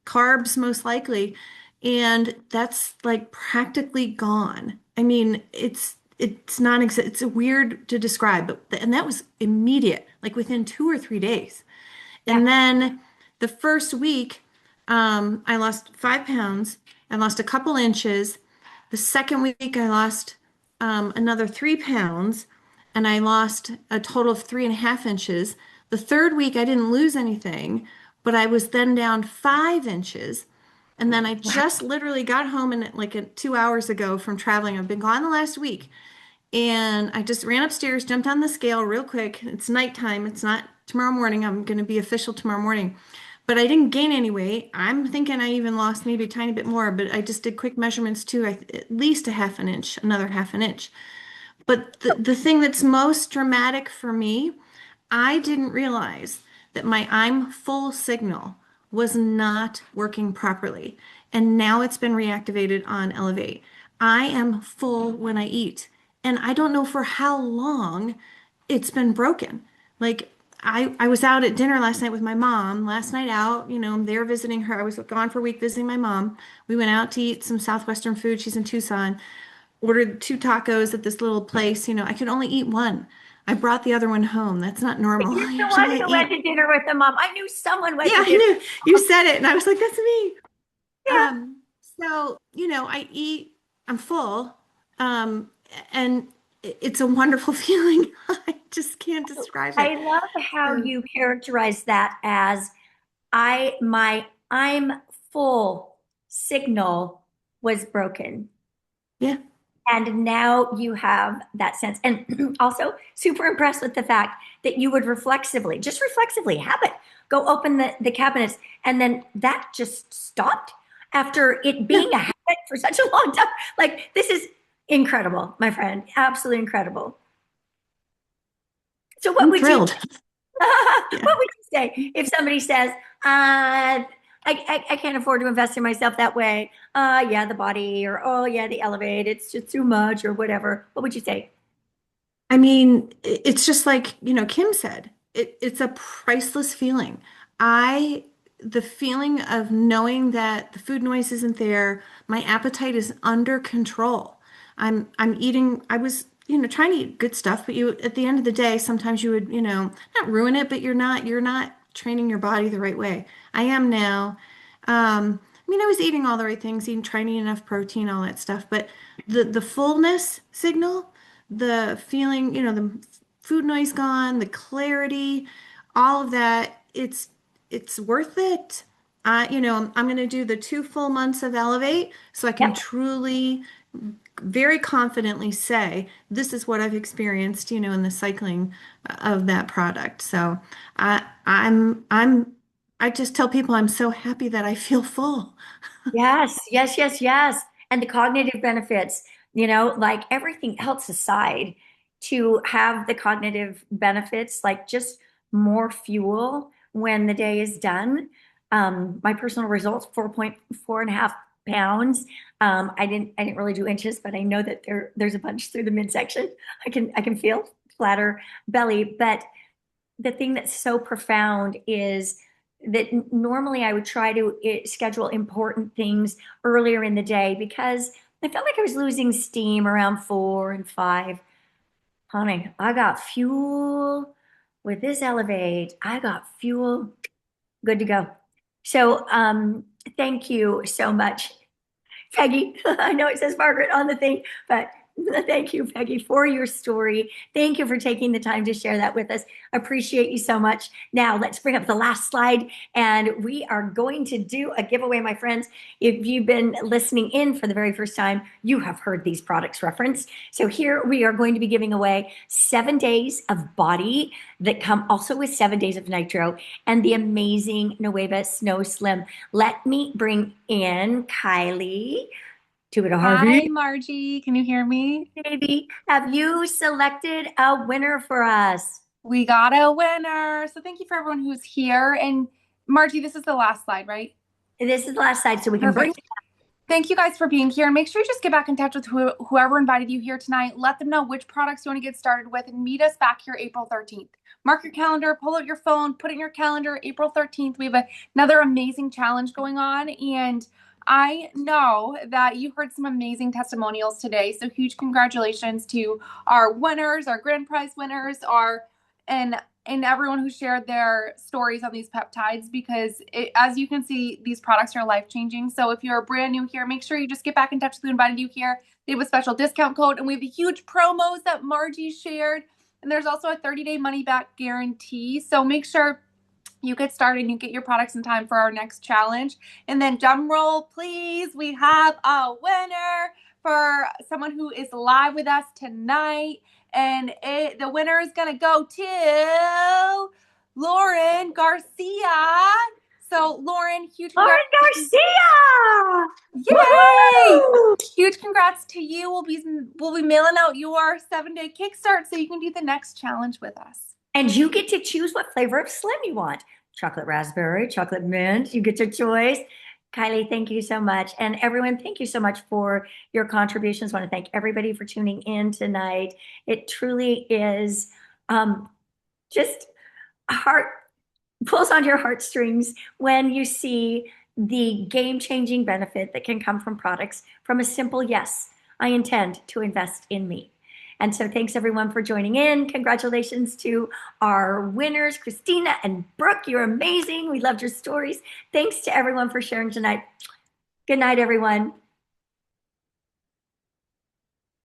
carbs most likely, and that's like practically gone. I mean, it's not it's weird to describe, but and that was immediate, like within 2 or 3 days. yeah. And then the first week, I lost 5 pounds. I lost a couple inches. The second week, I lost another 3 pounds, and I lost a total of 3.5 inches. The third week, I didn't lose anything, but I was then down 5 inches. And then I just literally got home in like 2 hours ago from traveling. I've been gone the last week. And I just ran upstairs, jumped on the scale real quick. It's nighttime. It's not tomorrow morning. I'm going to be official tomorrow morning. But I didn't gain any weight. I'm thinking I even lost maybe a tiny bit more, but I just did quick measurements too. At least a half an inch, another half an inch. But the thing that's most dramatic for me, I didn't realize that my I'm full signal was not working properly. And now it's been reactivated on Elevate. I am full when I eat. And I don't know for how long it's been broken. Like I was out at dinner last night with my mom. Last night out, I'm there visiting her. I was gone for a week visiting my mom. We went out to eat some Southwestern food. She's in Tucson. Ordered 2 tacos at this little place. I could only eat one. I brought the other one home. That's not normal. You're the Usually one I who went eat. to dinner with the mom. I knew someone went Yeah, to I dinner. knew you said it, and I was like, "That's me." Yeah. So I eat. I'm full, um, and it's a wonderful feeling. I just can't describe it. I love how So, you characterize that as I'm full signal was broken. yeah, And now you have that sense. And also super impressed with the fact that you would just reflexively have it. Go open the cabinets. And then that just stopped after it yeah, being a habit for such a long time. Like, this is incredible, my friend. Absolutely incredible. So what I'm would you thrilled. Yeah. what would you say if somebody says, I can't afford to invest in myself that way. Yeah, the body, or oh yeah, the elevate, it's just too much, or whatever. What would you say? I mean, it's just like, Kim said, it's a priceless feeling. I, the feeling of knowing that the food noise isn't there, my appetite is under control. I'm eating, I was, trying to eat good stuff, but you at the end of the day, sometimes you would, not ruin it, but you're not training your body the right way. I am now. I was eating all the right things, trying to eat enough protein, all that stuff, but the fullness signal, the feeling, the food noise gone, the clarity, all of that, it's worth it. I'm going to do the 2 full months of Elevate so I can Yep. truly, very confidently say this is what I've experienced, in the cycling of that product. So I just tell people I'm so happy that I feel full. Yes, yes, yes, yes. And the cognitive benefits, like everything else aside, to have the cognitive benefits, like just more fuel when the day is done. My personal results, 4.4.5 pounds. I didn't really do inches, but I know that there's a bunch through the midsection. I can feel flatter belly, but the thing that's so profound is that normally I would try to schedule important things earlier in the day because I felt like I was losing steam around 4 and 5. Honey, I got fuel with this Elevate. I got fuel, good to go. So, thank you so much, Peggy. I know it says Margaret on the thing, but thank you, Peggy, for your story. Thank you for taking the time to share that with us. Appreciate you so much. Now, let's bring up the last slide, and we are going to do a giveaway, my friends. If you've been listening in for the very first time, you have heard these products referenced. So here we are going to be giving away 7 days of Body that come also with 7 days of Nitro and the amazing Nueva Snow Slim. Let me bring in Kylie. Do it, Hi, Harvey. Margie. Can you hear me? Baby, have you selected a winner for us? We got a winner. So thank you for everyone who's here. And Margie, this is the last slide, right? This is the last slide, so we can bring. Perfect. Thank you guys for being here. And make sure you just get back in touch with whoever invited you here tonight. Let them know which products you want to get started with and meet us back here April 13th. Mark your calendar, pull out your phone, put it in your calendar, April 13th. We have another amazing challenge going on. And I know that you heard some amazing testimonials today. So huge congratulations to our winners, our grand prize winners, and everyone who shared their stories on these peptides, because as you can see, these products are life-changing. So if you're brand new here, make sure you just get back in touch with who invited you here. They have a special discount code, and we have the huge promos that Margie shared. And there's also a 30-day money-back guarantee. So make sure you get started and you get your products in time for our next challenge. And then drum roll, please. We have a winner for someone who is live with us tonight. And the winner is going to go to Lauren Garcia. So Lauren, huge Lauren congrats. Garcia! Yay! Woo! Huge congrats to you. We'll be mailing out your 7-day kickstart so you can do the next challenge with us. And you get to choose what flavor of Slim you want. Chocolate raspberry, chocolate mint, you get your choice. Kylie, thank you so much. And everyone, thank you so much for your contributions. I want to thank everybody for tuning in tonight. It truly is just heart pulls on your heartstrings when you see the game-changing benefit that can come from products from a simple yes, I intend to invest in me. And so thanks everyone for joining in. Congratulations to our winners, Christina and Brooke. You're amazing. We loved your stories. Thanks to everyone for sharing tonight. Good night, everyone.